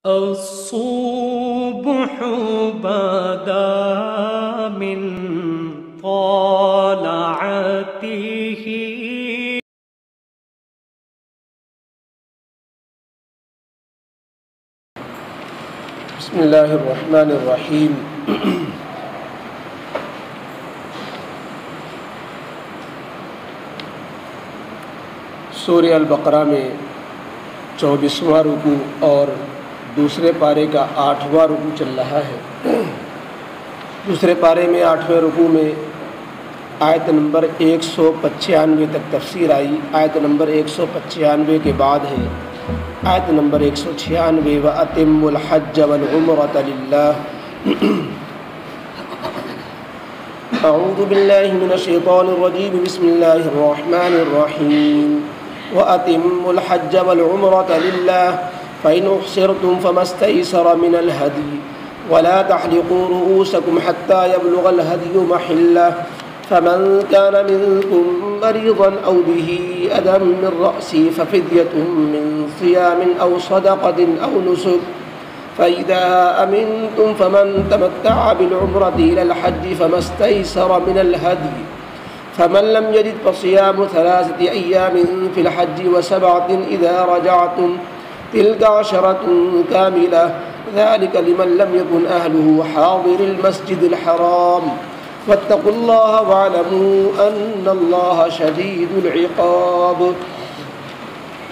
الصبح بدا من طلعته بسم اللہ الرحمن الرحیم سورہ البقرہ میں 24واں رکوع اور دوسرے پارے کا 8واں رکوع چل رہا ہے۔ دوسرے پارے میں 8ویں رکوع میں آیت نمبر 195 تک تفسیر آئی۔ آیت نمبر 195 کے بعد ہے آیت نمبر 196 وَأَتِمُّوا الْحَجَّ وَالْعُمْرَةَ لِلَّهِ۔ اعوذ باللہ من الشیطان الرجیم بسم اللہ الرحمن الرحیم وَأَتِمُّوا الْحَجَّ وَالْعُمْرَةَ لِلَّهِ فَإِنْ أُحْصِرْتُمْ فَمَا اسْتَيْسَرَ مِنَ الْهَدْيِ وَلَا تَحْلِقُوا رُؤُوسَكُمْ حَتَّى يَبْلُغَ الْهَدْيُ مَحِلَّهُ فَمَنْ كَانَ مِنْكُمْ مَرِيضًا أَوْ بِهِ أَذًى مِنْ رَأْسِهِ فَفِدْيَةٌ مِنْ صِيَامٍ أَوْ صَدَقَةٍ أَوْ نُسُكٍ فَإِذَا أَمِنْتُمْ فَمَنْ تَمَتَّعَ بِالْعُمْرَةِ إِلَى الْحَجِّ فَمَا اسْتَيْسَرَ مِنَ الْهَدْيِ فَمَنْ لَمْ يَجِدْ فَصِيَامُ 3 أَيَّامٍ فِي الْحَجِّ و7 إِذَا رَجَعْتُمْ تِلْكَ 10 كَامِلَةٌ ذَلِكَ لِمَنْ لَمْ يَكُنْ أَهْلُهُ حَاضِرِ الْمَسْجِدِ الْحَرَامِ وَاتَّقُوا اللَّهَ وَاعْلَمُوا أَنَّ اللَّهَ شَدِيدُ الْعِقَابِ۔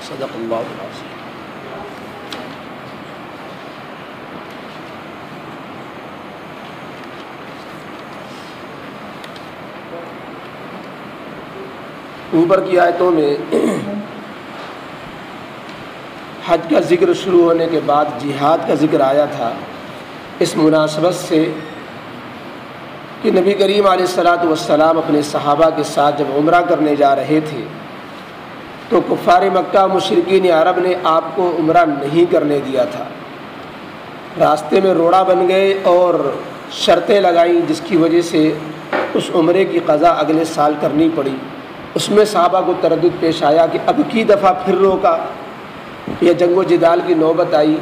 صدق اللہ العظیم۔ اوپر کی آیتوں میں حج کا ذکر شروع ہونے کے بعد جہاد کا ذکر آیا تھا، اس مناسبت سے کہ نبی کریم علیہ السلام اپنے صحابہ کے ساتھ جب عمرہ کرنے جا رہے تھے تو کفار مکہ مشرکین عرب نے آپ کو عمرہ نہیں کرنے دیا تھا۔ راستے میں روڑا بن گئے اور شرطیں لگائیں جس کی وجہ سے اس عمرے کی قضا اگلے سال کرنی پڑی۔ اس میں صحابہ کو تردد پیش آیا کہ اب کی دفعہ پھر روکا، یہ جنگ و جدال کی نوبت آئی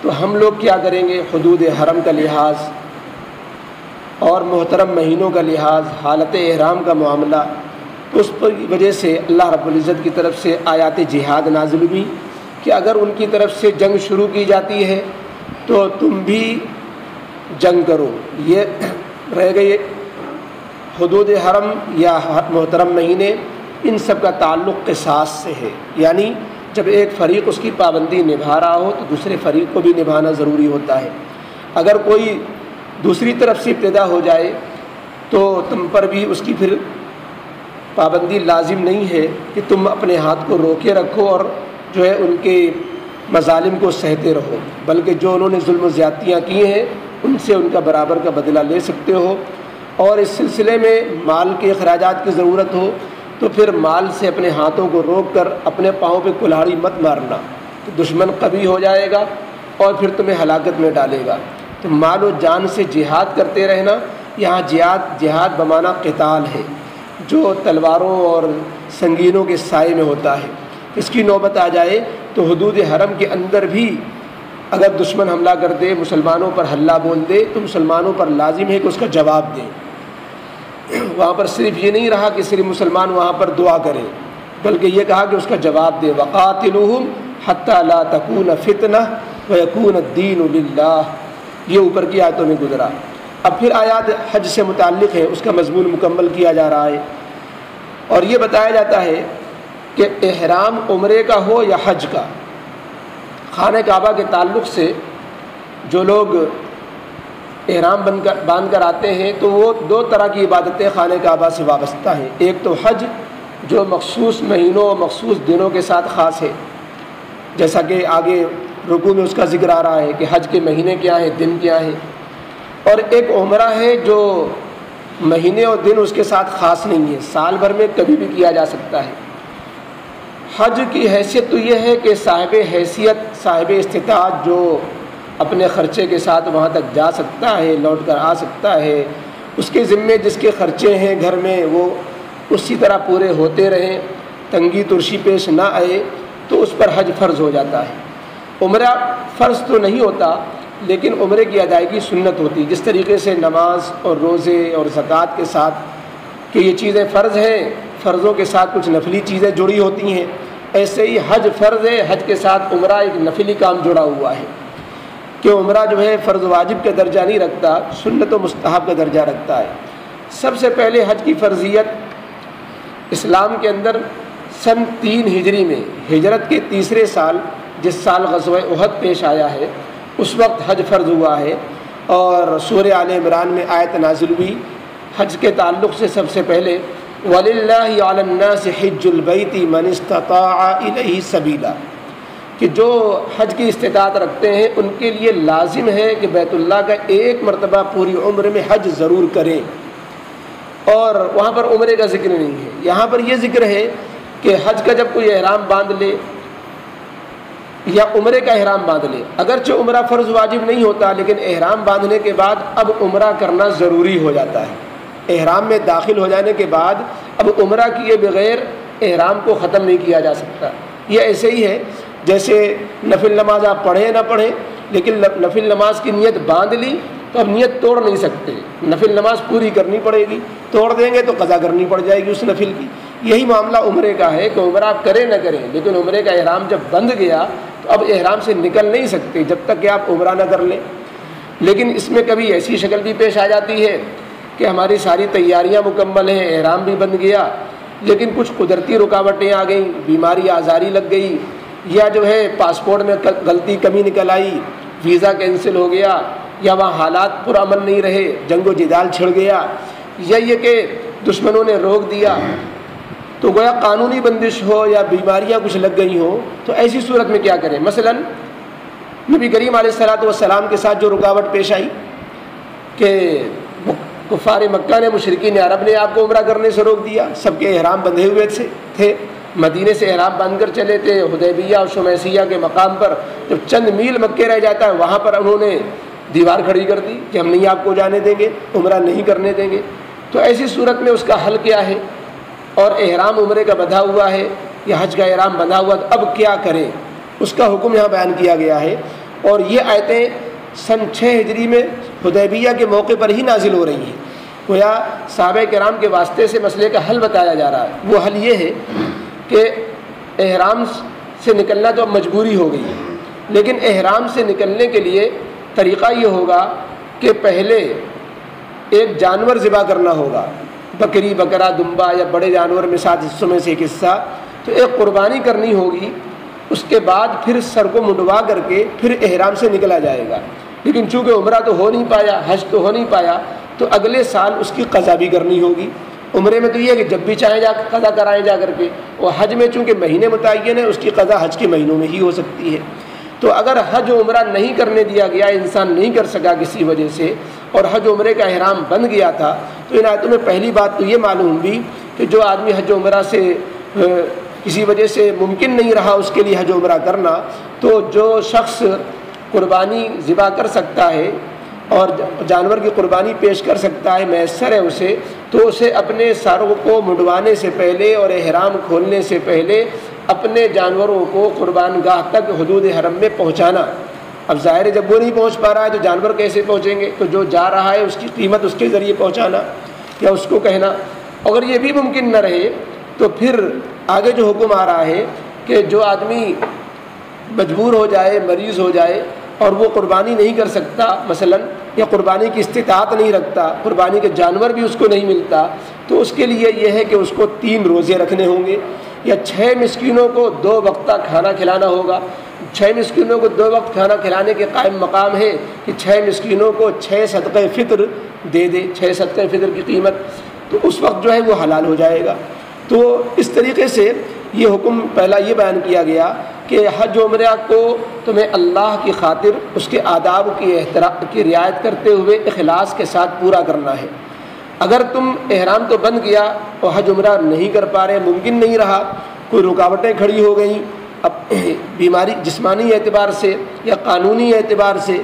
تو ہم لوگ کیا کریں گے؟ حدود حرم کا لحاظ اور محترم مہینوں کا لحاظ، حالت احرام کا معاملہ، اس پر وجہ سے اللہ رب العزت کی طرف سے آیات جہاد نازل ہوئی کہ اگر ان کی طرف سے جنگ شروع کی جاتی ہے تو تم بھی جنگ کرو۔ یہ رہ گئے حدود حرم یا محترم مہینے، ان سب کا تعلق قصاص سے ہے، یعنی جب ایک فریق اس کی پابندی نبھا رہا ہو تو دوسرے فریق کو بھی نبھانا ضروری ہوتا ہے۔ اگر کوئی دوسری طرف سے ابتدا ہو جائے تو تم پر بھی اس کی پھر پابندی لازم نہیں ہے کہ تم اپنے ہاتھ کو روکے رکھو اور جو ہے ان کے مظالم کو سہتے رہو، بلکہ جو انہوں نے ظلم و زیادتیاں کی ہیں ان سے ان کا برابر کا بدلہ لے سکتے ہو۔ اور اس سلسلے میں مال کے اخراجات کی ضرورت ہو تو پھر مال سے اپنے ہاتھوں کو روک کر اپنے پاؤں پہ کلہاڑی مت مارنا، تو دشمن قوی ہو جائے گا اور پھر تمہیں ہلاکت میں ڈالے گا۔ تو مال و جان سے جہاد کرتے رہنا۔ یہاں جہاد بمانا قتال ہے جو تلواروں اور سنگینوں کے سائے میں ہوتا ہے۔ اس کی نوبت آ جائے تو حدود حرم کے اندر بھی اگر دشمن حملہ کر دے، مسلمانوں پر حلہ بول دے تو مسلمانوں پر لازم ہے کہ اس کا جواب دیں۔ وہاں پر صرف یہ نہیں رہا کہ صرف مسلمان وہاں پر دعا کریں، بلکہ یہ کہا کہ اس کا جواب دیں۔ وَقَاتِلُوهُمْ حَتَّى لَا تَكُونَ فِتْنَةٌ وَيَكُونَ الدِّينُ لِلَّهِ، یہ اوپر کی آیتوں میں گزرا۔ اب پھر آیات حج سے متعلق ہے، اس کا مضمون مکمل کیا جا رہا ہے اور یہ بتایا جاتا ہے کہ احرام عمرے کا ہو یا حج کا، خانہ کعبہ کے تعلق سے جو لوگ احرام باندھ کر آتے ہیں تو وہ 2 طرح کی عبادتیں خانہ کعبہ سے وابستہ ہیں۔ ایک تو حج جو مخصوص مہینوں اور مخصوص دنوں کے ساتھ خاص ہے، جیسا کہ آگے رکوع میں اس کا ذکر آ رہا ہے کہ حج کے مہینے کیا ہیں، دن کیا ہیں۔ اور ایک عمرہ ہے جو مہینے اور دن اس کے ساتھ خاص نہیں ہے، سال بھر میں کبھی بھی کیا جا سکتا ہے۔ حج کی حیثیت تو یہ ہے کہ صاحب حیثیت، صاحب استطاعت جو اپنے خرچے کے ساتھ وہاں تک جا سکتا ہے، لوٹ کر آ سکتا ہے، اس کے ذمے جس کے خرچے ہیں گھر میں وہ اسی طرح پورے ہوتے رہیں، تنگی ترشی پیش نہ آئے تو اس پر حج فرض ہو جاتا ہے۔ عمرہ فرض تو نہیں ہوتا لیکن عمرے کی ادائیگی سنت ہوتی، جس طریقے سے نماز اور روزے اور زکوٰۃ کے ساتھ کہ یہ چیزیں فرض ہیں، فرضوں کے ساتھ کچھ نفلی چیزیں جڑی ہوتی ہیں، ایسے ہی حج فرض ہے، حج کے ساتھ عمرہ ایک نفلی کام جڑا ہوا ہے کہ عمرہ جو ہے فرض واجب کا درجہ نہیں رکھتا، سنت و مستحب کا درجہ رکھتا ہے۔ سب سے پہلے حج کی فرضیت اسلام کے اندر سن 3 ہجری میں ہجرت کے تیسرے سال، جس سال غزوہ احد پیش آیا ہے، اس وقت حج فرض ہوا ہے، اور سورہ آل عمران میں آیت نازل ہوئی حج کے تعلق سے سب سے پہلے وَلِلَّهِ عَلَى النَّاسِ حِجُّ الْبَيْتِ مَنِ اسْتَطَاعَ إِلَيْهِ سَبِيلًا، کہ جو حج کی استطاعت رکھتے ہیں ان کے لیے لازم ہے کہ بیت اللہ کا ایک مرتبہ پوری عمر میں حج ضرور کریں۔ اور وہاں پر عمرے کا ذکر نہیں ہے، یہاں پر یہ ذکر ہے کہ حج کا جب کوئی احرام باندھ لے یا عمرے کا احرام باندھ لے، اگرچہ عمرہ فرض واجب نہیں ہوتا لیکن احرام باندھنے کے بعد اب عمرہ کرنا ضروری ہو جاتا ہے۔ احرام میں داخل ہو جانے کے بعد اب عمرہ کیے بغیر احرام کو ختم نہیں کیا جا سکتا۔ یہ ایسے ہی ہے جیسے نفل نماز آپ پڑھیں نہ پڑھیں، لیکن نفل نماز کی نیت باندھ لی تو اب نیت توڑ نہیں سکتے، نفل نماز پوری کرنی پڑے گی، توڑ دیں گے تو قضا کرنی پڑ جائے گی اس نفل کی۔ یہی معاملہ عمرے کا ہے کہ عمرہ آپ کریں نہ کریں، لیکن عمرے کا احرام جب بندھ گیا تو اب احرام سے نکل نہیں سکتے جب تک کہ آپ عمرہ نہ کر لیں۔ لیکن اس میں کبھی ایسی شکل بھی پیش آ جاتی ہے کہ ہماری ساری تیاریاں مکمل ہیں، احرام بھی بن گیا، لیکن کچھ قدرتی رکاوٹیں آ گئیں، بیماری آزاری لگ گئی، یا جو ہے پاسپورٹ میں غلطی کمی نکل آئی، ویزا کینسل ہو گیا، یا وہاں حالات پرامن نہیں رہے، جنگ و جدال چھڑ گیا، یا یہ کہ دشمنوں نے روک دیا، تو گویا قانونی بندش ہو یا بیماریاں کچھ لگ گئی ہوں، تو ایسی صورت میں کیا کریں؟ مثلا نبی کریم علیہ السلام کے ساتھ جو رکاوٹ پیش آئی کہ کفار مکہ نے، مشرکین عرب نے آپ کو عمرہ کرنے سے روک دیا، سب کے احرام بندھے ہوئے تھے، مدینے سے احرام باندھ کر چلے تھے، حدیبیہ اور شمیسیہ کے مقام پر جب چند میل مکے رہ جاتا ہے وہاں پر انہوں نے دیوار کھڑی کر دی کہ ہم نہیں آپ کو جانے دیں گے، عمرہ نہیں کرنے دیں گے۔ تو ایسی صورت میں اس کا حل کیا ہے؟ اور احرام عمرے کا بندھا ہوا ہے یا حج کا احرام بندھا ہوا، تو اب کیا کریں؟ اس کا حکم یہاں بیان کیا گیا ہے، اور یہ آیتیں سن 6 ہجری میں حدیبیہ کے موقع پر ہی نازل ہو رہی ہیں۔ گویا صحابہ کرام کے واسطے سے مسئلے کا حل بتایا جا رہا ہے۔ وہ حل یہ ہے کہ احرام سے نکلنا تو اب مجبوری ہو گئی ہے، لیکن احرام سے نکلنے کے لیے طریقہ یہ ہوگا کہ پہلے ایک جانور ذبح کرنا ہوگا، بکری، بکرا، دمبا یا بڑے جانور میں 7 حصوں میں سے ایک حصہ، تو ایک قربانی کرنی ہوگی، اس کے بعد پھر سر کو منڈوا کر کے پھر احرام سے نکلا جائے گا۔ لیکن چونکہ عمرہ تو ہو نہیں پایا، حج تو ہو نہیں پایا، تو اگلے سال اس کی قضا بھی کرنی ہوگی۔ عمرے میں تو یہ ہے کہ جب بھی چاہیں جا قضا کرائیں جا کر کے، اور حج میں چونکہ مہینے متعین ہے، اس کی قضا حج کے مہینوں میں ہی ہو سکتی ہے۔ تو اگر حج و عمرہ نہیں کرنے دیا گیا، انسان نہیں کر سکا کسی وجہ سے، اور حج و عمرے کا احرام بن گیا تھا، تو ان آیتوں میں پہلی بات تو یہ معلوم ہوئی کہ جو آدمی حج و عمرہ سے کسی وجہ سے ممکن نہیں رہا اس کے لیے حج و عمرہ کرنا، تو جو شخص قربانی ذبح کر سکتا ہے اور جانور کی قربانی پیش کر سکتا ہے، میسر ہے اسے، تو اسے اپنے سروں کو منڈوانے سے پہلے اور احرام کھولنے سے پہلے اپنے جانوروں کو قربان گاہ تک حدود حرم میں پہنچانا۔ اب ظاہر ہے جب وہ نہیں پہنچ پا رہا ہے تو جانور کیسے پہنچیں گے؟ تو جو جا رہا ہے اس کی قیمت اس کے ذریعے پہنچانا یا اس کو کہنا۔ اگر یہ بھی ممکن نہ رہے تو پھر آگے جو حکم آ رہا ہے کہ جو آدمی مجبور ہو جائے، مریض ہو جائے اور وہ قربانی نہیں کر سکتا مثلا، یا قربانی کی استطاعت نہیں رکھتا، قربانی کے جانور بھی اس کو نہیں ملتا، تو اس کے لیے یہ ہے کہ اس کو 3 روزے رکھنے ہوں گے، یا 6 مسکینوں کو 2 وقت کھانا کھلانا ہوگا۔ 6 مسکینوں کو 2 وقت کھانا کھلانے کے قائم مقام ہے کہ 6 مسکینوں کو 6 صدقہ فطر دے دے، 6 صدقہ فطر کی قیمت، تو اس وقت جو ہے وہ حلال ہو جائے گا۔ تو اس طریقے سے یہ حکم پہلا یہ بیان کیا گیا کہ حج و عمرہ کو تمہیں اللہ کی خاطر اس کے آداب کی رعایت کرتے ہوئے اخلاص کے ساتھ پورا کرنا ہے۔ اگر تم احرام تو بن گیا اور حج عمرہ نہیں کر پا رہے، ممکن نہیں رہا، کوئی رکاوٹیں کھڑی ہو گئیں، اب بیماری جسمانی اعتبار سے یا قانونی اعتبار سے،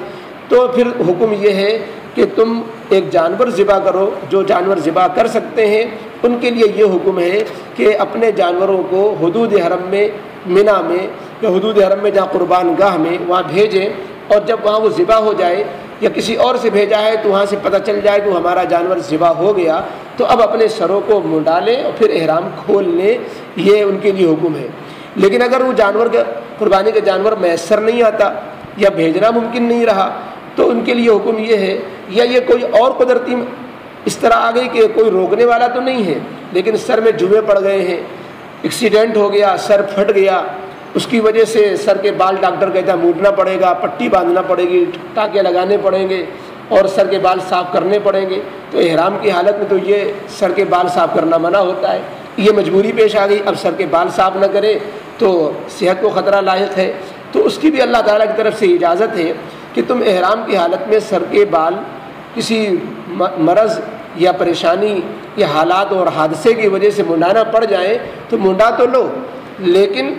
تو پھر حکم یہ ہے کہ تم ایک جانور ذبح کرو۔ جو جانور ذبح کر سکتے ہیں ان کے لیے یہ حکم ہے کہ اپنے جانوروں کو حدود حرم میں، منی میں کہ حدود حرم میں جہاں قربان گاہ میں وہاں بھیجیں، اور جب وہاں وہ ذبح ہو جائے یا کسی اور سے بھیجا ہے تو وہاں سے پتہ چل جائے کہ ہمارا جانور ذبح ہو گیا تو اب اپنے سروں کو منڈا لیں اور پھر احرام کھول لیں، یہ ان کے لیے حکم ہے۔ لیکن اگر وہ جانور کا قربانی کا جانور میسر نہیں آتا یا بھیجنا ممکن نہیں رہا تو ان کے لیے حکم یہ ہے، یا یہ کوئی اور قدرتی اس طرح آ گئی کہ کوئی روکنے والا تو نہیں ہے لیکن سر میں جوئیں پڑ گئے ہیں، ایکسیڈنٹ ہو گیا، سر پھٹ گیا، اس کی وجہ سے سر کے بال ڈاکٹر کہتا ہے موڑنا پڑے گا، پٹی باندھنا پڑے گی، ٹانکے لگانے پڑیں گے اور سر کے بال صاف کرنے پڑیں گے، تو احرام کی حالت میں تو یہ سر کے بال صاف کرنا منع ہوتا ہے۔ یہ مجبوری پیش آ گئی، اب سر کے بال صاف نہ کرے تو صحت کو خطرہ لاحق ہے، تو اس کی بھی اللہ تعالیٰ کی طرف سے اجازت ہے کہ تم احرام کی حالت میں سر کے بال کسی مرض یا پریشانی یا حالات اور حادثے کی وجہ سے منڈانا پڑ جائیں تو منڈا تو لو، لیکن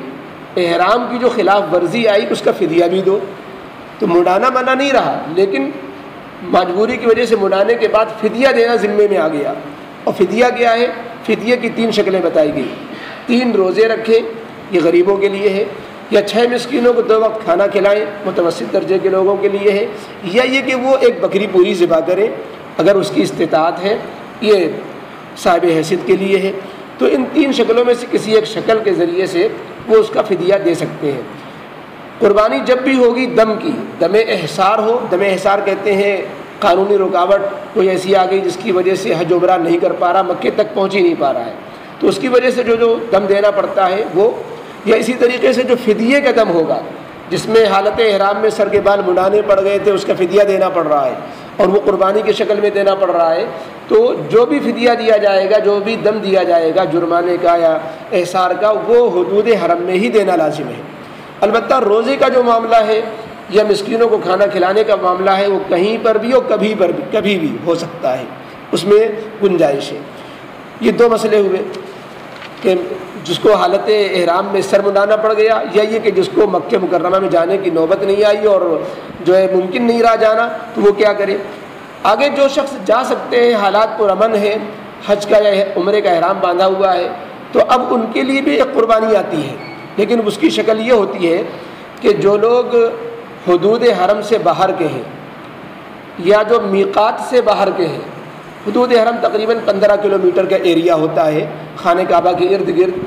احرام کی جو خلاف ورزی آئی اس کا فدیہ بھی دو۔ تو منڈانا منع نہیں رہا لیکن مجبوری کی وجہ سے منڈانے کے بعد فدیہ دینا ذمے میں آ گیا، اور فدیہ کیا ہے؟ فدیہ کی 3 شکلیں بتائی گئی۔ 3 روزے رکھیں، یہ غریبوں کے لیے ہے، یا 6 مسکینوں کو 2 وقت کھانا کھلائیں، متوسط درجے کے لوگوں کے لیے ہے، یا یہ کہ وہ ایک بکری پوری ذبح کریں اگر اس کی استطاعت ہے، یہ صاحب حیثیت کے لیے ہے۔ تو ان 3 شکلوں میں سے کسی ایک شکل کے ذریعے سے وہ اس کا فدیہ دے سکتے ہیں۔ قربانی جب بھی ہوگی دم کی، دم احصار ہو، دم احصار کہتے ہیں قانونی رکاوٹ کوئی ایسی آ گئی جس کی وجہ سے حج عمرہ نہیں کر پا رہا، مکے تک پہنچ ہی نہیں پا رہا ہے، تو اس کی وجہ سے جو دم دینا پڑتا ہے وہ، یا اسی طریقے سے جو فدیے کا دم ہوگا جس میں حالت احرام میں سر کے بال منڈانے پڑ گئے تھے، اس کا فدیہ دینا پڑ رہا ہے اور وہ قربانی کی شکل میں دینا پڑ رہا ہے، تو جو بھی فدیہ دیا جائے گا، جو بھی دم دیا جائے گا جرمانے کا یا احصار کا، وہ حدود حرم میں ہی دینا لازم ہے۔ البتہ روزے کا جو معاملہ ہے یا مسکینوں کو کھانا کھلانے کا معاملہ ہے وہ کہیں پر بھی اور کبھی بھی ہو سکتا ہے، اس میں گنجائش ہے۔ یہ 2 مسئلے ہوئے کہ جس کو حالت احرام میں سر منڈانا پڑ گیا، یا یہ کہ جس کو مکہ مکرمہ میں جانے کی نوبت نہیں آئی اور جو ہے ممکن نہیں رہا جانا، تو وہ کیا کرے۔ آگے جو شخص جا سکتے ہیں، حالات پر امن ہے، حج کا یا عمرے کا احرام باندھا ہوا ہے، تو اب ان کے لیے بھی ایک قربانی آتی ہے، لیکن اس کی شکل یہ ہوتی ہے کہ جو لوگ حدود حرم سے باہر کے ہیں یا جو میقات سے باہر کے ہیں، حدود حرم تقریباً 15 کلومیٹر کا ایریا ہوتا ہے، خانہ کعبہ کے ارد گرد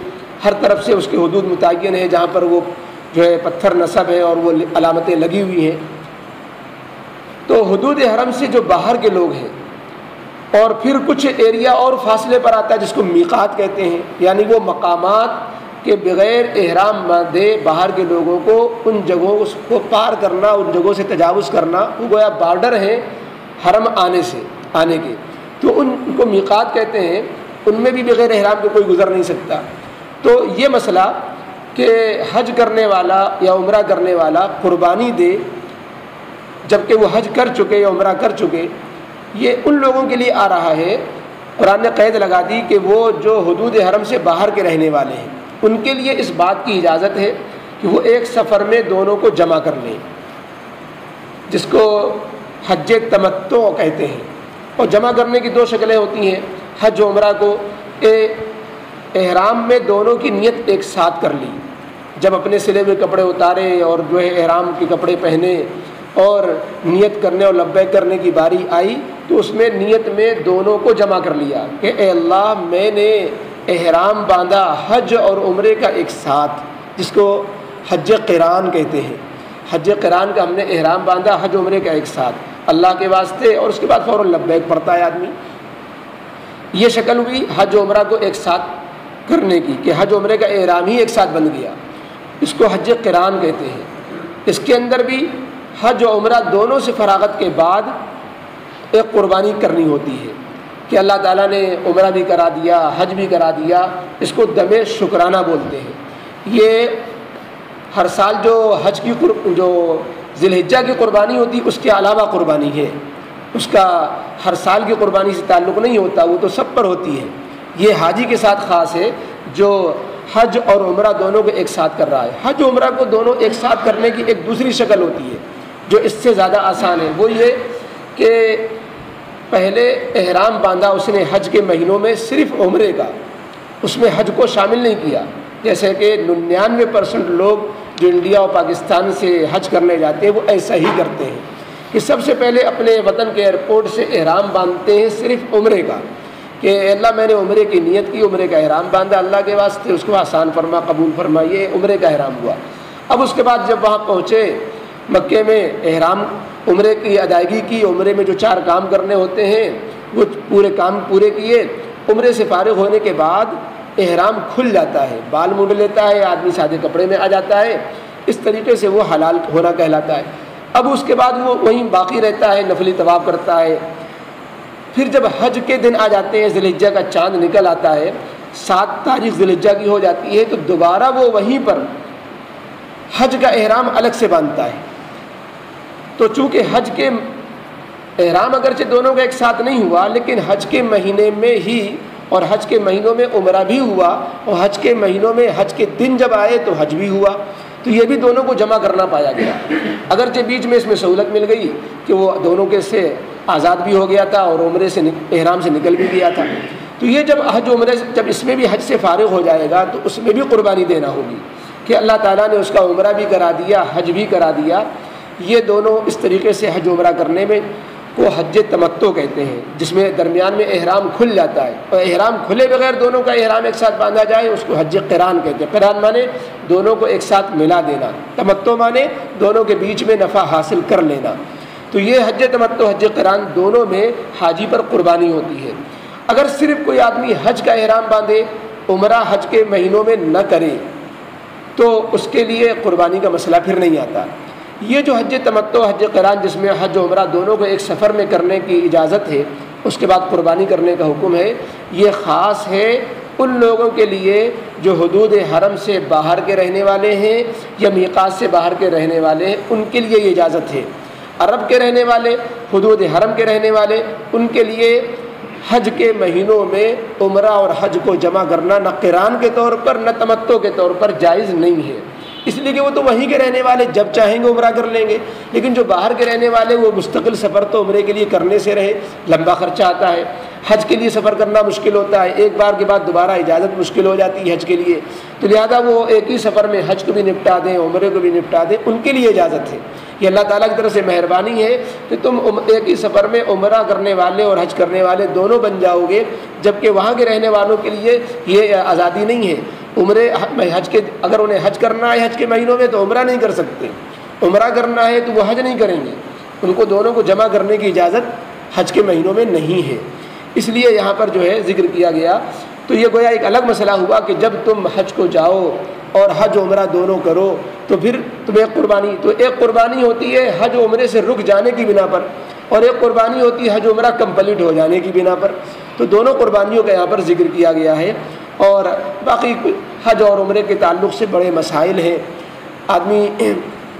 ہر طرف سے اس کے حدود متعین ہیں جہاں پر وہ جو ہے پتھر نصب ہے اور وہ علامتیں لگی ہوئی ہیں۔ تو حدود حرم سے جو باہر کے لوگ ہیں، اور پھر کچھ ایریا اور فاصلے پر آتا ہے جس کو میقات کہتے ہیں، یعنی وہ مقامات کہ بغیر احرام باندھے باہر کے لوگوں کو ان جگہوں کو پار کرنا، ان جگہوں سے تجاوز کرنا، وہ گویا بارڈر ہیں حرم آنے کے، تو ان کو میقات کہتے ہیں، ان میں بھی بغیر احرام کے کوئی گزر نہیں سکتا۔ تو یہ مسئلہ کہ حج کرنے والا یا عمرہ کرنے والا قربانی دے جبکہ وہ حج کر چکے یا عمرہ کر چکے، یہ ان لوگوں کے لیے آ رہا ہے۔ قرآن نے قید لگا دی کہ وہ جو حدود حرم سے باہر کے رہنے والے ہیں ان کے لیے اس بات کی اجازت ہے کہ وہ ایک سفر میں دونوں کو جمع کر لیں، جس کو حج تمتع کہتے ہیں۔ اور جمع کرنے کی 2 شکلیں ہوتی ہیں، حج و عمرہ کو احرام میں دونوں کی نیت ایک ساتھ کر لی، جب اپنے سلے ہوئے کپڑے اتارے اور جو ہے احرام کے کپڑے پہنے اور نیت کرنے اور لبیک کرنے کی باری آئی تو اس میں نیت میں دونوں کو جمع کر لیا کہ اے اللہ میں نے احرام باندھا حج اور عمرے کا ایک ساتھ، جس کو حج قران کہتے ہیں۔ حج قران کا ہم نے احرام باندھا حج عمرے کا ایک ساتھ اللہ کے واسطے، اور اس کے بعد فوراً لبیک پڑھتا ہے آدمی۔ یہ شکل ہوئی حج و عمرہ کو ایک ساتھ کرنے کی کہ حج عمرے کا احرام ہی ایک ساتھ بن گیا، اس کو حج قران کہتے ہیں۔ اس کے اندر بھی حج و عمرہ دونوں سے فراغت کے بعد ایک قربانی کرنی ہوتی ہے کہ اللہ تعالیٰ نے عمرہ بھی کرا دیا، حج بھی کرا دیا، اس کو دم شکرانہ بولتے ہیں۔ یہ ہر سال جو حج کی جو ذی الحجہ کی قربانی ہوتی اس کے علاوہ قربانی ہے، اس کا ہر سال کی قربانی سے تعلق نہیں ہوتا، وہ تو سب پر ہوتی ہے۔ یہ حاجی کے ساتھ خاص ہے جو حج اور عمرہ دونوں کو ایک ساتھ کر رہا ہے۔ حج و عمرہ کو دونوں ایک ساتھ کرنے کی ایک دوسری شکل ہوتی ہے جو اس سے زیادہ آسان ہے، وہ یہ کہ پہلے احرام باندھا اس نے حج کے مہینوں میں صرف عمرے کا، اس میں حج کو شامل نہیں کیا، جیسے کہ 99% لوگ جو انڈیا اور پاکستان سے حج کرنے جاتے ہیں وہ ایسا ہی کرتے ہیں کہ سب سے پہلے اپنے وطن کے ایئرپورٹ سے احرام باندھتے ہیں صرف عمرے کا، کہ اللہ میں نے عمرے کی نیت کی، عمرے کا احرام باندھا اللہ کے واسطے، اس کو آسان فرما، قبول فرما، یہ عمرے کا احرام ہوا۔ اب اس کے بعد جب وہاں پہنچے مکے میں، احرام عمرے کی ادائیگی کی، عمرے میں جو 4 کام کرنے ہوتے ہیں وہ پورے کام پورے کیے، عمرے سے فارغ ہونے کے بعد احرام کھل جاتا ہے، بال مونڈ لیتا ہے آدمی، سادے کپڑے میں آ جاتا ہے، اس طریقے سے وہ حلال ہونا کہلاتا ہے۔ اب اس کے بعد وہ وہیں باقی رہتا ہے، نفلی طواف کرتا ہے۔ پھر جب حج کے دن آ جاتے ہیں، ذی الحجہ کا چاند نکل آتا ہے، 7 تاریخ ذی الحجہ کی ہو جاتی ہے، تو دوبارہ وہ وہیں پر حج کا احرام الگ سے باندھتا ہے۔ تو چونکہ حج کے احرام اگرچہ دونوں کا ایک ساتھ نہیں ہوا، لیکن حج کے مہینے میں ہی اور حج کے مہینوں میں عمرہ بھی ہوا، اور حج کے مہینوں میں حج کے دن جب آئے تو حج بھی ہوا، تو یہ بھی دونوں کو جمع کرنا پایا گیا۔ اگرچہ بیچ میں اس میں سہولت مل گئی کہ وہ دونوں کے سے آزاد بھی ہو گیا تھا اور عمرے سے احرام سے نکل بھی گیا تھا، تو یہ جب حج عمرے جب اس میں بھی حج سے فارغ ہو جائے گا تو اس میں بھی قربانی دینا ہوگی کہ اللہ تعالیٰ نے اس کا عمرہ بھی کرا دیا، حج بھی کرا دیا۔ یہ دونوں اس طریقے سے حج عمرہ کرنے میں کو حج تمتع کہتے ہیں، جس میں درمیان میں احرام کھل جاتا ہے، اور احرام کھلے بغیر دونوں کا احرام ایک ساتھ باندھا جائے اس کو حج قران کہتے ہیں۔ قران مانے دونوں کو ایک ساتھ ملا دینا، تمتع مانے دونوں کے بیچ میں نفع حاصل کر لینا۔ تو یہ حج تمتع حج قران دونوں میں حاجی پر قربانی ہوتی ہے۔ اگر صرف کوئی آدمی حج کا احرام باندھے، عمرہ حج کے مہینوں میں نہ کرے تو اس کے لیے قربانی کا مسئلہ پھر نہیں آتا۔ یہ جو حج تمتع حج قران جس میں حج و عمرہ دونوں کو ایک سفر میں کرنے کی اجازت ہے، اس کے بعد قربانی کرنے کا حکم ہے، یہ خاص ہے ان لوگوں کے لیے جو حدود حرم سے باہر کے رہنے والے ہیں یا میقات سے باہر کے رہنے والے ہیں، ان کے لیے یہ اجازت ہے۔ عرب کے رہنے والے، حدود حرم کے رہنے والے، ان کے لیے حج کے مہینوں میں عمرہ اور حج کو جمع کرنا نہ قران کے طور پر نہ تمتع کے طور پر جائز نہیں ہے، اس لیے کہ وہ تو وہیں کے رہنے والے جب چاہیں گے عمرہ کر لیں گے۔ لیکن جو باہر کے رہنے والے وہ مستقل سفر تو عمرے کے لیے کرنے سے رہے، لمبا خرچہ آتا ہے، حج کے لیے سفر کرنا مشکل ہوتا ہے، ایک بار کے بعد دوبارہ اجازت مشکل ہو جاتی ہے حج کے لیے، تو لہذا وہ ایک ہی سفر میں حج کو بھی نپٹا دیں عمرے کو بھی نپٹا دیں، ان کے لیے اجازت ہے۔ یہ اللہ تعالیٰ کی طرف سے مہربانی ہے کہ تم ایک ہی سفر میں عمرہ کرنے والے اور حج کرنے والے دونوں بن جاؤ گے، جبکہ وہاں کے رہنے والوں کے لیے یہ آزادی نہیں ہے۔ عمرے حج کے اگر انہیں حج کرنا ہے حج کے مہینوں میں تو عمرہ نہیں کر سکتے، عمرہ کرنا ہے تو وہ حج نہیں کریں گے، ان کو دونوں کو جمع کرنے کی اجازت حج کے مہینوں میں نہیں ہے۔ اس لیے یہاں پر جو ہے ذکر کیا گیا، تو یہ گویا ایک الگ مسئلہ ہوا کہ جب تم حج کو جاؤ اور حج عمرہ دونوں کرو تو پھر تمہیں ایک قربانی ہوتی ہے حج عمرے سے رک جانے کی بنا پر، اور ایک قربانی ہوتی ہے حج عمرہ کمپلیٹ ہو جانے کی بنا پر، تو دونوں قربانیوں کا یہاں پر ذکر کیا گیا ہے۔ اور باقی حج اور عمرے کے تعلق سے بڑے مسائل ہیں، آدمی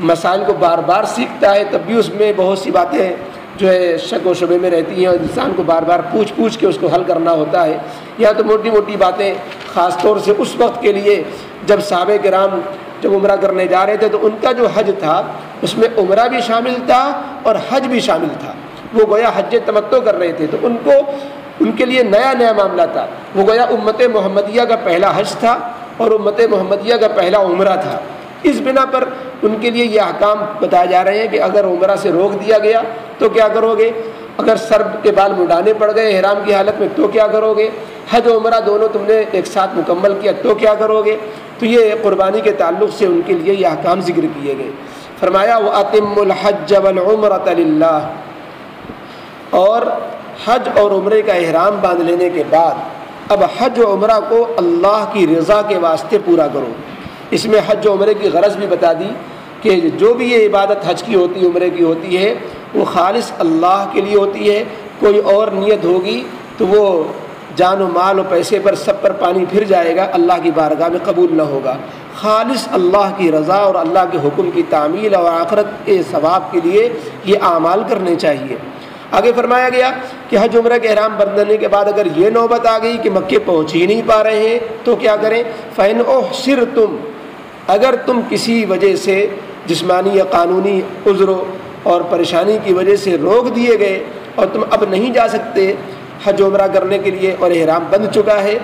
مسائل کو بار بار سیکھتا ہے تب بھی اس میں بہت سی باتیں جو ہے شک و شبے میں رہتی ہیں، اور انسان کو بار بار پوچھ کے اس کو حل کرنا ہوتا ہے۔ یا تو موٹی موٹی باتیں خاص طور سے اس وقت کے لیے جب صحابہ کرام جب عمرہ کرنے جا رہے تھے تو ان کا جو حج تھا اس میں عمرہ بھی شامل تھا اور حج بھی شامل تھا، وہ گویا حج تمتع کر رہے تھے، تو ان کے لیے نیا معاملہ تھا، وہ گویا امت محمدیہ کا پہلا حج تھا اور امت محمدیہ کا پہلا عمرہ تھا۔ اس بنا پر ان کے لیے یہ احکام بتائے جا رہے ہیں کہ اگر عمرہ سے روک دیا گیا تو کیا کرو گے، اگر سر کے بال مڈانے پڑ گئے احرام کی حالت میں تو کیا کرو گے، حج و عمرہ دونوں تم نے ایک ساتھ مکمل کیا تو کیا کرو گے۔ تو یہ قربانی کے تعلق سے ان کے لیے یہ احکام ذکر کیے گئے۔ فرمایا وَأَتِمُّ الْحَجَّ وَالْعُمْرَةَ لِلَّهِ، اور حج اور عمرے کا احرام باندھ لینے کے بعد اب حج و عمرہ کو اللہ کی رضا کے واسطے پورا کرو۔ اس میں حج و عمرے کی غرض بھی بتا دی کہ جو بھی یہ عبادت حج کی ہوتی ہے عمرے کی ہوتی ہے وہ خالص اللہ کے لیے ہوتی ہے، کوئی اور نیت ہوگی تو وہ جان و مال و پیسے پر سب پر پانی پھر جائے گا، اللہ کی بارگاہ میں قبول نہ ہوگا۔ خالص اللہ کی رضا اور اللہ کے حکم کی تعمیل اور آخرت کے ثواب کے لیے یہ اعمال کرنے چاہیے۔ آگے فرمایا گیا کہ حج عمرہ کے احرام بندھنے کے بعد اگر یہ نوبت آ گئی کہ مکے پہنچ ہی نہیں پا رہے ہیں تو کیا کریں، فَإِنْ أُحْصِرْتُمْ، اگر تم کسی وجہ سے جسمانی یا قانونی عذر اور پریشانی کی وجہ سے روک دیے گئے اور تم اب نہیں جا سکتے حج عمرہ کرنے کے لیے اور احرام بند چکا ہے،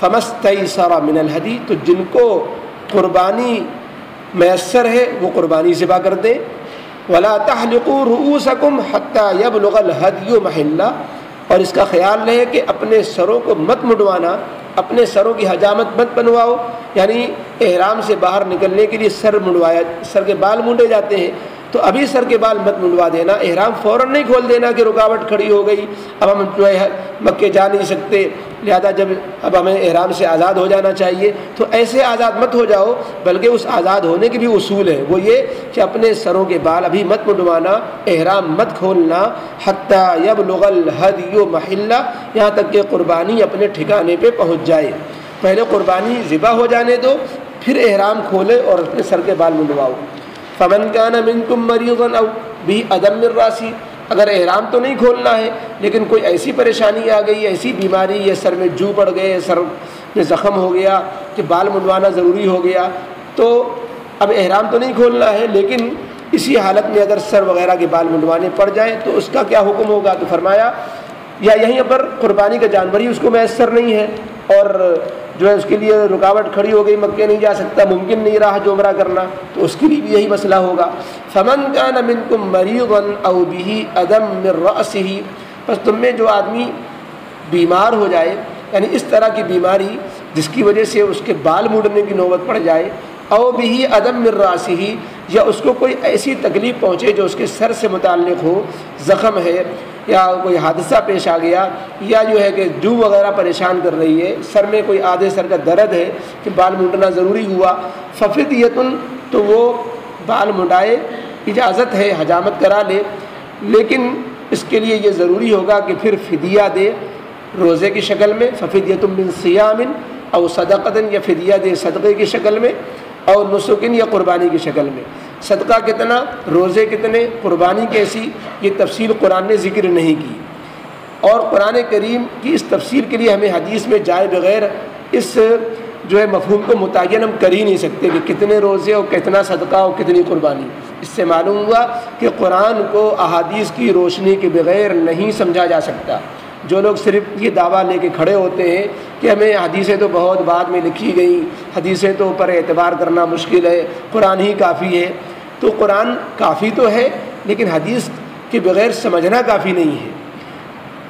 فَمَسْتَيْسَرَ مِنَ الْهَدِيِ، تو جن کو قربانی میسر ہے وہ قربانی ذبح کر دیں۔ ولا تحلقوا رؤوسکم حتی یبلغ الہدی محلہ، اور اس کا خیال رہے کہ اپنے سروں کو مت مڈوانا، اپنے سروں کی حجامت مت بنواؤ، یعنی احرام سے باہر نکلنے کے لیے سر کے بال مونڈے جاتے ہیں، تو ابھی سر کے بال مت منڈوا دینا، احرام فوراً نہیں کھول دینا کہ رکاوٹ کھڑی ہو گئی، اب ہم جو ہے مکے جا نہیں سکتے، لہذا جب اب ہمیں احرام سے آزاد ہو جانا چاہیے، تو ایسے آزاد مت ہو جاؤ، بلکہ اس آزاد ہونے کے بھی اصول ہیں، وہ یہ کہ اپنے سروں کے بال ابھی مت منڈوانا، احرام مت کھولنا، حتی یبلغ الہدی محلہ، یہاں تک کہ قربانی اپنے ٹھکانے پہ پہنچ جائے۔ پہلے قربانی ذبح ہو جانے دو، پھر احرام کھولے اور اپنے سر کے بال منڈواؤ۔ فمن کان منکم مریضا او بھی عدم من راسی، اگر احرام تو نہیں کھولنا ہے لیکن کوئی ایسی پریشانی آ گئی، ایسی بیماری، یا سر میں جو پڑ گئے، سر میں زخم ہو گیا کہ بال منڈوانا ضروری ہو گیا، تو اب احرام تو نہیں کھولنا ہے لیکن اسی حالت میں اگر سر وغیرہ کے بال منڈوانے پڑ جائیں تو اس کا کیا حکم ہوگا؟ تو فرمایا یا یہیں پر قربانی کا جانور ہی اس کو میسر نہیں ہے اور جو ہے اس کے لیے رکاوٹ کھڑی ہو گئی، مکے نہیں جا سکتا، ممکن نہیں رہا حج عمرہ کرنا، تو اس کے لیے بھی یہی مسئلہ ہوگا۔ فمن کان منکم مریضا او به عدم من رأسه، بس تم میں جو آدمی بیمار ہو جائے، یعنی اس طرح کی بیماری جس کی وجہ سے اس کے بال مڑنے کی نوبت پڑ جائے، او به عدم من رأسه، یا اس کو کوئی ایسی تکلیف پہنچے جو اس کے سر سے متعلق ہو، زخم ہے یا کوئی حادثہ پیش آ گیا، یا جو ہے کہ جو وغیرہ پریشان کر رہی ہے، سر میں کوئی آدھے سر کا درد ہے کہ بال منڈنا ضروری ہوا، ففدیۃ، تو وہ بال منڈائے، اجازت ہے حجامت کرا لے، لیکن اس کے لیے یہ ضروری ہوگا کہ پھر فدیہ دے روزے کی شکل میں، ففدیۃ من صیام او صدقۃ، یا فدیہ دے صدقے کی شکل میں، اور نسک یا قربانی کی شکل میں۔ صدقہ کتنا، روزے کتنے، قربانی کیسی، یہ تفصیل قرآن نے ذکر نہیں کی، اور قرآن کریم کی اس تفصیل کے لیے ہمیں حدیث میں جائے بغیر اس جو ہے مفہوم کو متعین ہم کر ہی نہیں سکتے کہ کتنے روزے اور کتنا صدقہ اور کتنی قربانی۔ اس سے معلوم ہوا کہ قرآن کو احادیث کی روشنی کے بغیر نہیں سمجھا جا سکتا۔ جو لوگ صرف یہ دعویٰ لے کے کھڑے ہوتے ہیں کہ ہمیں حدیثیں تو بہت بعد میں لکھی گئیں، حدیثیں تو پر اعتبار کرنا مشکل ہے، قرآن ہی کافی ہے، تو قرآن کافی تو ہے لیکن حدیث کے بغیر سمجھنا کافی نہیں ہے،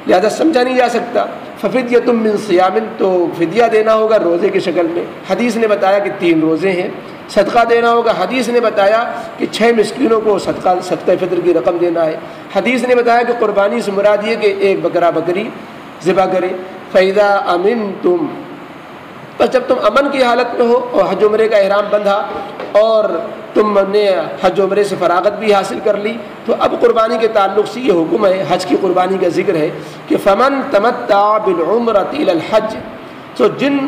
لہذا سمجھا نہیں جا سکتا۔ ففدیۃ من صیام، تو فدیہ دینا ہوگا روزے کی شکل میں، حدیث نے بتایا کہ 3 روزے ہیں۔ صدقہ دینا ہوگا، حدیث نے بتایا کہ 6 مسکینوں کو صدقہ فطر کی رقم دینا ہے، حدیث نے بتایا کہ قربانی سے مراد یہ کہ 1 بکرا بکری ذبح کرے۔ فَإِذَا أَمِنْتُمْ، بس جب تم امن کی حالت میں ہو اور حج عمرے کا احرام بندھا اور تم نے حج عمرے سے فراغت بھی حاصل کر لی، تو اب قربانی کے تعلق سے یہ حکم ہے، حج کی قربانی کا ذکر ہے کہ فمن تمتع بالعمرۃ الی الحج، تو جن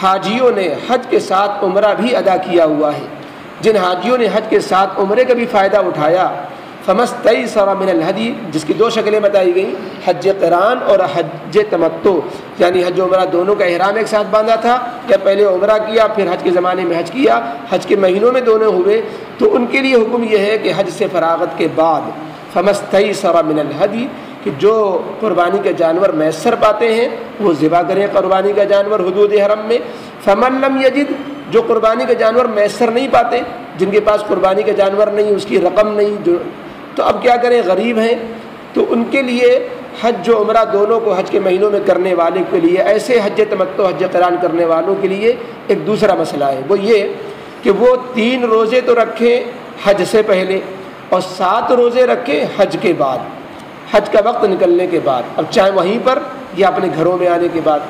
حاجیوں نے حج کے ساتھ عمرہ بھی ادا کیا ہوا ہے، جن حاجیوں نے حج کے ساتھ عمرے کا بھی فائدہ اٹھایا، فمستیسر من الہدی، جس کی 2 شکلیں بتائی گئیں، حج قران اور حج تمتع، یعنی حج عمرہ دونوں کا احرام ایک ساتھ باندھا تھا، یا پہلے عمرہ کیا پھر حج کے زمانے میں حج کیا، حج کے مہینوں میں دونوں ہوئے، تو ان کے لیے حکم یہ ہے کہ حج سے فراغت کے بعد فمستیسر من الہدی، کہ جو قربانی کا جانور میسر پاتے ہیں وہ ذبح کریں قربانی کا جانور حدود حرم میں۔ فمن لم یجد، جو قربانی کا جانور میسر نہیں پاتے، جن کے پاس قربانی کا جانور نہیں، اس کی رقم نہیں، جو تو اب کیا کریں، غریب ہیں، تو ان کے لیے حج و عمرہ دونوں کو حج کے مہینوں میں کرنے والے کے لیے، ایسے حج تمتع حج قران کرنے والوں کے لیے ایک دوسرا مسئلہ ہے، وہ یہ کہ وہ 3 روزے تو رکھیں حج سے پہلے اور 7 روزے رکھیں حج کے بعد، حج کا وقت نکلنے کے بعد، اب چاہے وہیں پر یا اپنے گھروں میں آنے کے بعد۔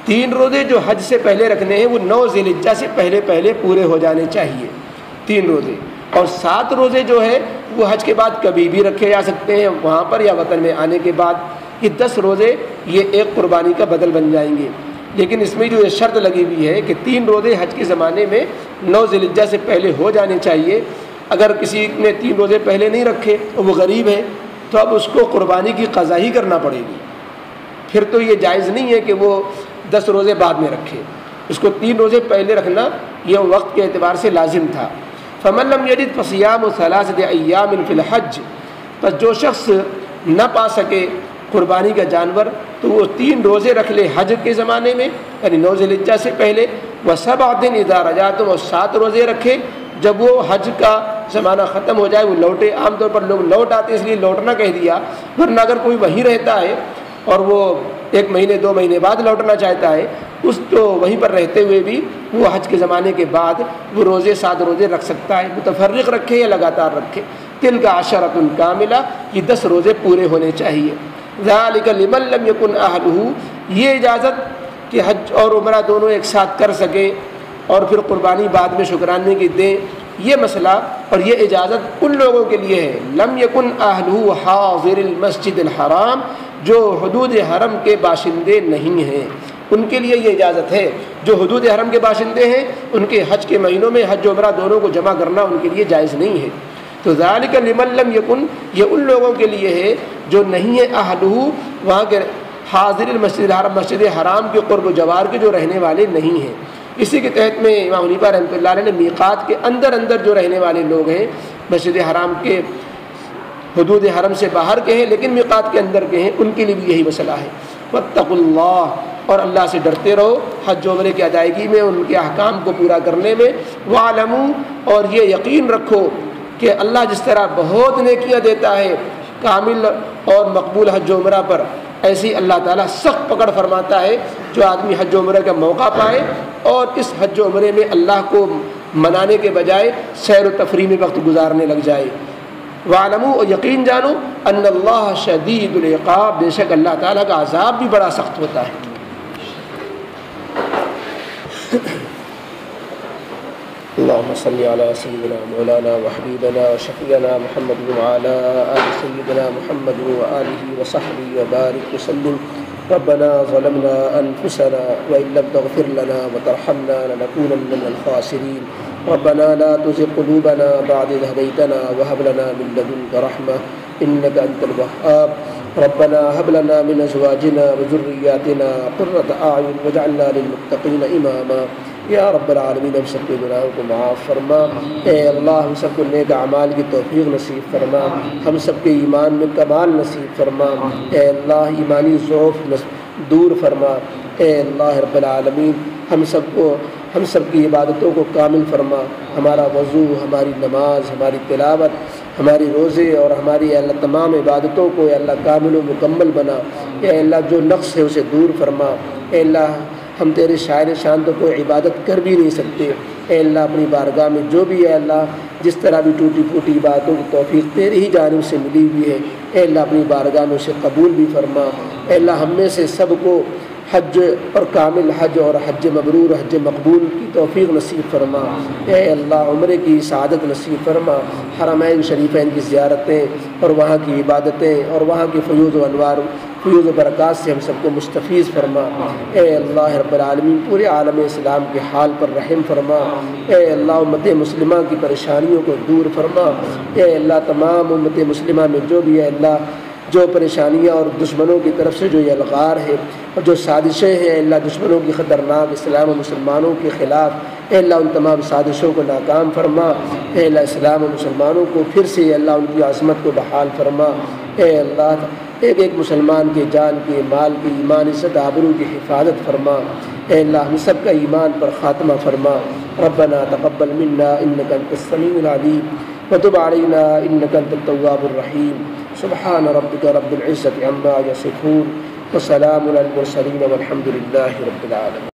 3 روزے جو حج سے پہلے رکھنے ہیں وہ 9 ذی الحجہ سے پہلے پورے ہو جانے چاہیے 3 روزے، اور 7 روزے جو ہے وہ حج کے بعد کبھی بھی رکھے جا سکتے ہیں، وہاں پر یا وطن میں آنے کے بعد۔ یہ 10 روزے یہ ایک قربانی کا بدل بن جائیں گے، لیکن اس میں جو یہ شرط لگی ہوئی ہے کہ 3 روزے حج کے زمانے میں 9 ذی الحجہ سے پہلے ہو جانے چاہیے۔ اگر کسی نے 3 روزے پہلے نہیں رکھے اور وہ غریب ہے تو اب اس کو قربانی کی قضا ہی کرنا پڑے گی، پھر تو یہ جائز نہیں ہے کہ وہ 10 روزے بعد میں رکھے، اس کو 3 روزے پہلے رکھنا یہ وقت کے اعتبار سے لازم تھا۔ فمن لم یجد فصیام 3 ایام فی الحج، بس جو شخص نہ پا سکے قربانی کا جانور تو وہ 3 روزے رکھ لے حج کے زمانے میں، یعنی 9 ذی الحجہ سے پہلے، و 7 اذا رجعتم، اور 7 روزے رکھے جب وہ حج کا زمانہ ختم ہو جائے وہ لوٹے. عام طور پر لوگ لوٹ آتے اس لیے لوٹنا کہہ دیا، ورنہ اگر کوئی وہیں رہتا ہے اور وہ 1 مہینے 2 مہینے بعد لوٹنا چاہتا ہے اس تو وہیں پر رہتے ہوئے بھی وہ حج کے زمانے کے بعد وہ روزے 7 روزے رکھ سکتا ہے، متفرق رکھے یا لگاتار رکھے. تلک عشرۃ کاملہ، یہ 10 روزے پورے ہونے چاہیے. ذالک لمن لم یکن اہلہ، یہ اجازت کہ حج اور عمرہ دونوں ایک ساتھ کر سکے اور پھر قربانی بعد میں شکرانے کی دیں، یہ مسئلہ اور یہ اجازت ان لوگوں کے لیے ہے لم یکن اہلہ حاضر المسجد الحرام، جو حدود حرم کے باشندے نہیں ہیں. ان کے لیے یہ اجازت ہے. جو حدود حرم کے باشندے ہیں ان کے حج کے مہینوں میں حج و عمرہ دونوں کو جمع کرنا ان کے لیے جائز نہیں ہے. تو ذالک لمن لم یکن، یہ ان لوگوں کے لیے ہے جو نہیں ہے اہلہ، وہاں کے حاضر المسجد الحرام، مسجد حرام کے قرب و جوار کے جو رہنے والے نہیں ہیں. اسی کے تحت میں امام حنیفہ رحمۃ اللہ علیہ نے میقات کے اندر جو رہنے والے لوگ ہیں، مسجد حرام کے حدود حرم سے باہر کے ہیں لیکن میقات کے اندر کے ہیں، ان کے لیے بھی یہی مسئلہ ہے. واتقوا اللہ، اور اللہ سے ڈرتے رہو حج و عمرے کی ادائیگی میں، ان کے احکام کو پورا کرنے میں. واعلموا، اور یہ یقین رکھو کہ اللہ جس طرح بہت نیکیاں دیتا ہے کامل اور مقبول حج و عمرہ پر، ایسی اللہ تعالیٰ سخت پکڑ فرماتا ہے جو آدمی حج و عمرہ کا موقع پائے اور اس حج و عمرے میں اللہ کو منانے کے بجائے سیر و تفریح میں وقت گزارنے لگ جائے. وَاعْلَمُوا، اور یقین جانو ان اللہ شدید العقاب، بے شک اللہ تعالیٰ کا عذاب بھی بڑا سخت ہوتا ہے. اللهم صل على سيدنا مولانا وحبيبنا وشفيعنا محمد وعلى آل سيدنا محمد وآله وصحبه وبارك وسلم. ربنا ظلمنا أنفسنا وإن لم تغفر لنا وترحمنا لنكونن من الخاسرين. ربنا لا تزغ قلوبنا بعد إذ هديتنا وهب لنا من لدنك رحمة إنك أنت الوهاب. ربنا هب لنا من أزواجنا وذرياتنا قرة أعين واجعلنا للمتقين إماما. یا رب العالمین، ہم سب کے گناہوں کو معاف فرما. اے اللہ، ہم سب کو نیک اعمال کی توفیق نصیب فرما، ہم سب کے ایمان میں کمال نصیب فرما. اے اللہ، ایمانی ضعف دور فرما. اے اللہ رب العالمین، ہم سب کی عبادتوں کو کامل فرما. ہمارا وضو، ہماری نماز، ہماری تلاوت، ہماری روزے اور ہماری اللہ تمام عبادتوں کو اے اللہ کامل و مکمل بنا. اے اللہ، جو نقص ہے اسے دور فرما. اے اللہ، ہم تیرے شاعر شان تو کوئی عبادت کر بھی نہیں سکتے. اے اللہ، اپنی بارگاہ میں جو بھی ہے اللہ جس طرح بھی ٹوٹی پھوٹی عبادتوں کی توفیق تیری ہی جانب سے ملی ہوئی ہے، اے اللہ اپنی بارگاہ میں اسے قبول بھی فرما. اے اللہ، ہم میں سے سب کو حج اور کامل حج اور حج مبرور حج مقبول کی توفیق نصیب فرما. اے اللہ، عمرے کی سعادت نصیب فرما. حرمین شریفین کی زیارتیں اور وہاں کی عبادتیں اور وہاں کی فیوض و انوار فیوض و برکات سے ہم سب کو مستفیض فرما. اے اللہ رب العالمین، پورے عالم اسلام کے حال پر رحم فرما. اے اللہ، امت مسلمہ کی پریشانیوں کو دور فرما. اے اللہ، تمام امت مسلمہ میں جو بھی ہے اللہ جو پریشانیاں اور دشمنوں کی طرف سے جو یہ الغار ہے اور جو سازشیں ہیں اللہ دشمنوں کی خطرناک اسلام و مسلمانوں کے خلاف، اے اللہ ان تمام سازشوں کو ناکام فرما. اے اللہ، اسلام و مسلمانوں کو پھر سے اللہ ان کی عظمت کو بحال فرما. اے اللہ، ایک ایک مسلمان کے جان کے مال کی ایمان عزت آبرو کی حفاظت فرما. اے اللہ، ہم سب کا ایمان پر خاتمہ فرما. ربنا تقبل منا انك انت السميع العليم وتب علينا انك انت التواب الرحيم. سبحان ربك رب العزة عما يصفون وسلام على المرسلين والحمد لله رب العالمين.